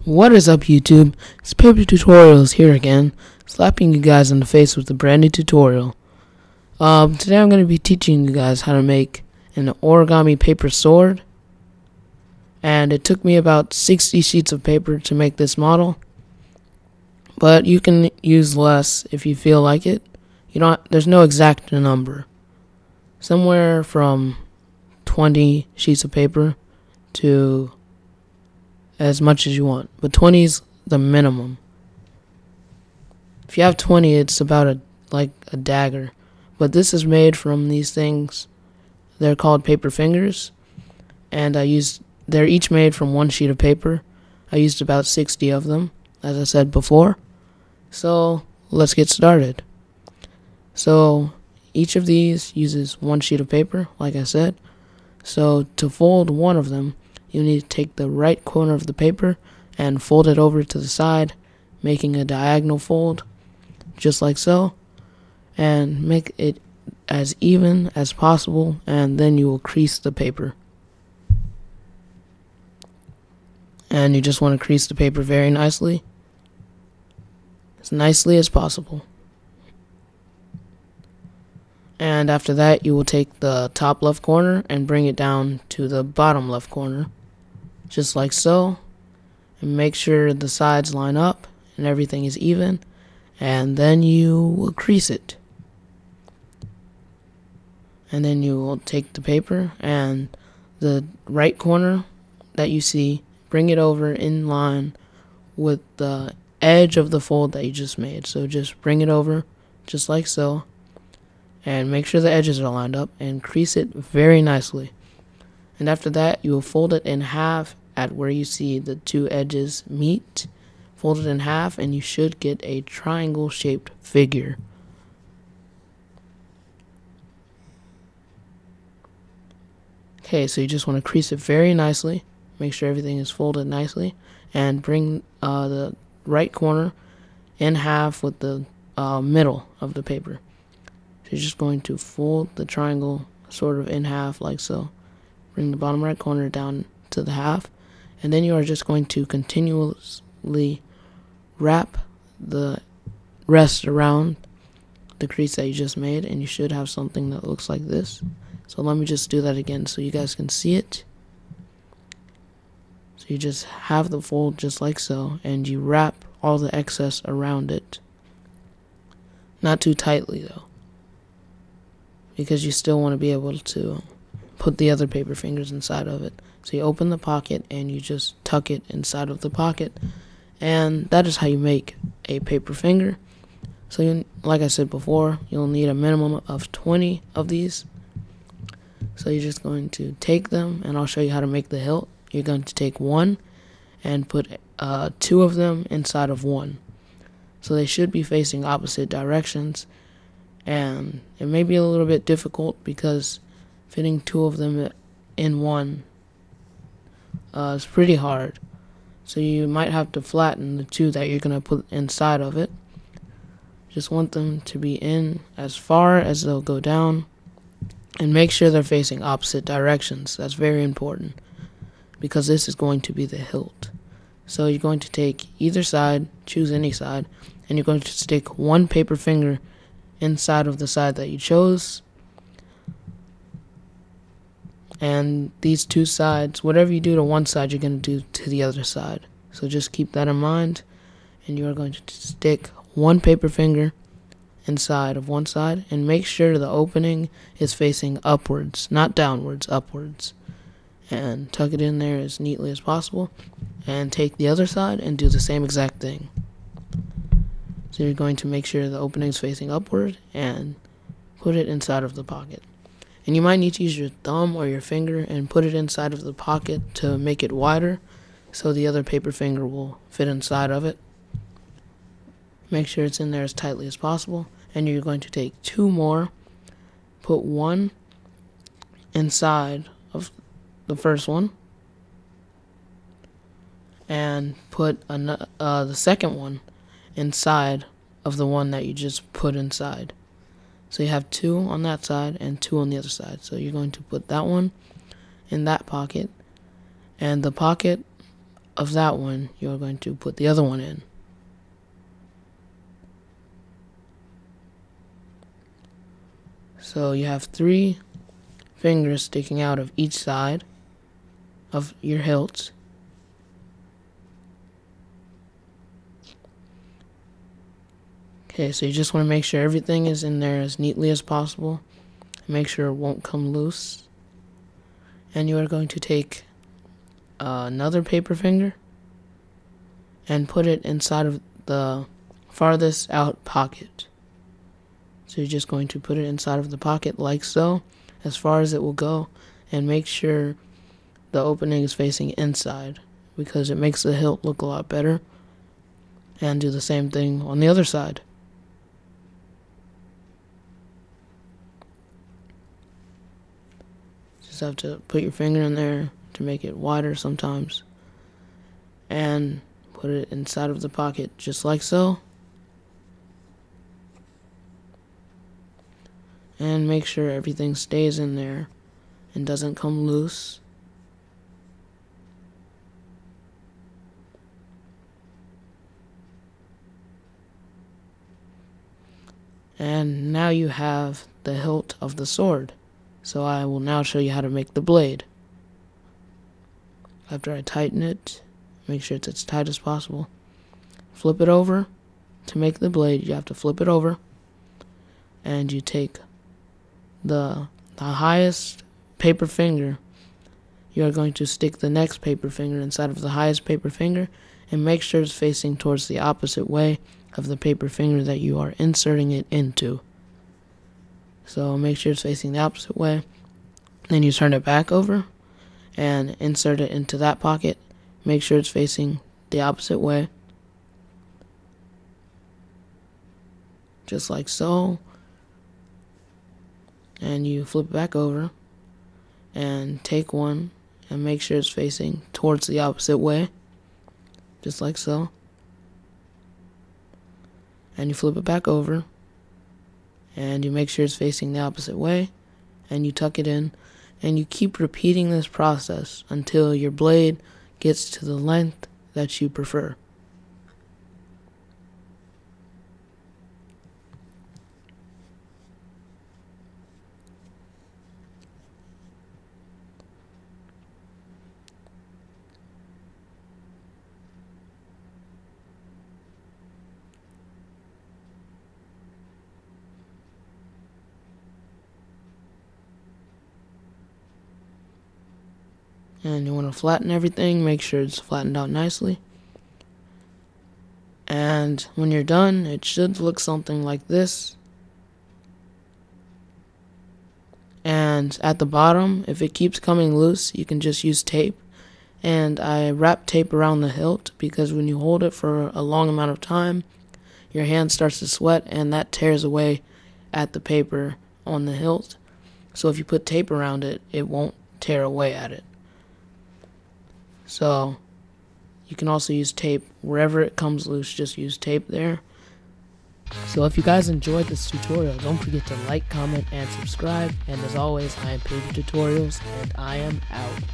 What is up, YouTube? It's Paper Tutorials here again, slapping you guys in the face with a brand new tutorial. Today I'm going to be teaching you guys how to make an origami paper sword. And it took me about 60 sheets of paper to make this model. But you can use less if you feel like it. There's no exact number. Somewhere from 20 sheets of paper to as much as you want, but 20 is the minimum. If you have 20, it's about like a dagger. But this is made from these things. They're called paper fingers, and they're each made from one sheet of paper. I used about 60 of them, as I said before. So let's get started. So each of these uses one sheet of paper, like I said. So to fold one of them, you need to take the right corner of the paper and fold it over to the side, making a diagonal fold, just like so, and make it as even as possible, and then you will crease the paper. And you just want to crease the paper very nicely, as nicely as possible. And after that, you will take the top left corner and bring it down to the bottom left corner, just like so, and make sure the sides line up and everything is even, and then you will crease it. And then you will take the paper and the right corner that you see, bring it over in line with the edge of the fold that you just made. So just bring it over just like so, and make sure the edges are lined up and crease it very nicely. And after that, you will fold it in half at where you see the two edges meet. Fold it in half and you should get a triangle shaped figure. Okay, so you just want to crease it very nicely. Make sure everything is folded nicely, and bring the right corner in half with the middle of the paper. So you're just going to fold the triangle sort of in half like so. Bring the bottom right corner down to the half, and then you are just going to continuously wrap the rest around the crease that you just made, and you should have something that looks like this. So let me just do that again so you guys can see it. So you just have the fold just like so, and you wrap all the excess around it. Not too tightly though, because you still want to be able to put the other paper fingers inside of it. So you open the pocket and you just tuck it inside of the pocket, and that is how you make a paper finger. So like I said before, you'll need a minimum of 20 of these. So you're just going to take them, and I'll show you how to make the hilt. You're going to take one and put two of them inside of one. So they should be facing opposite directions, and it may be a little bit difficult because fitting two of them in one is pretty hard. So you might have to flatten the two that you're going to put inside of it. Just want them to be in as far as they'll go down, and make sure they're facing opposite directions. That's very important, because this is going to be the hilt. So you're going to take either side, choose any side, and you're going to stick one paper finger inside of the side that you chose. And these two sides, whatever you do to one side, you're going to do to the other side. So just keep that in mind, and you are going to stick one paper finger inside of one side, and make sure the opening is facing upwards, not downwards, upwards. And tuck it in there as neatly as possible, and take the other side and do the same exact thing. So you're going to make sure the opening is facing upward and put it inside of the pocket. And you might need to use your thumb or your finger and put it inside of the pocket to make it wider, so the other paper finger will fit inside of it. Make sure it's in there as tightly as possible, and you're going to take two more, put one inside of the first one, and put the second one inside of the one that you just put inside. So you have two on that side and two on the other side. So you're going to put that one in that pocket, and the pocket of that one, you're going to put the other one in. So you have 3 fingers sticking out of each side of your hilt. Okay, so you just want to make sure everything is in there as neatly as possible. Make sure it won't come loose. And you are going to take another paper finger and put it inside of the farthest out pocket. So you're just going to put it inside of the pocket like so, as far as it will go, and make sure the opening is facing inside, because it makes the hilt look a lot better. And do the same thing on the other side. Just have to put your finger in there to make it wider sometimes, and put it inside of the pocket just like so. And make sure everything stays in there and doesn't come loose. And now you have the hilt of the sword. So I will now show you how to make the blade. After I tighten it, make sure it's as tight as possible. Flip it over. To make the blade, you have to flip it over. And you take the highest paper finger. You are going to stick the next paper finger inside of the highest paper finger, and make sure it's facing towards the opposite way of the paper finger that you are inserting it into. So make sure it's facing the opposite way. Then you turn it back over and insert it into that pocket. Make sure it's facing the opposite way. Just like so. And you flip it back over and take one and make sure it's facing towards the opposite way. Just like so. And you flip it back over and you make sure it's facing the opposite way, and you tuck it in, and you keep repeating this process until your blade gets to the length that you prefer. And you want to flatten everything, make sure it's flattened out nicely. And when you're done, it should look something like this. And at the bottom, if it keeps coming loose, you can just use tape. And I wrap tape around the hilt because when you hold it for a long amount of time, your hand starts to sweat and that tears away at the paper on the hilt. So if you put tape around it, it won't tear away at it. So you can also use tape wherever it comes loose, just use tape there. So if you guys enjoyed this tutorial, don't forget to like, comment, and subscribe. And as always, I am Paper Tutorials, and I am out.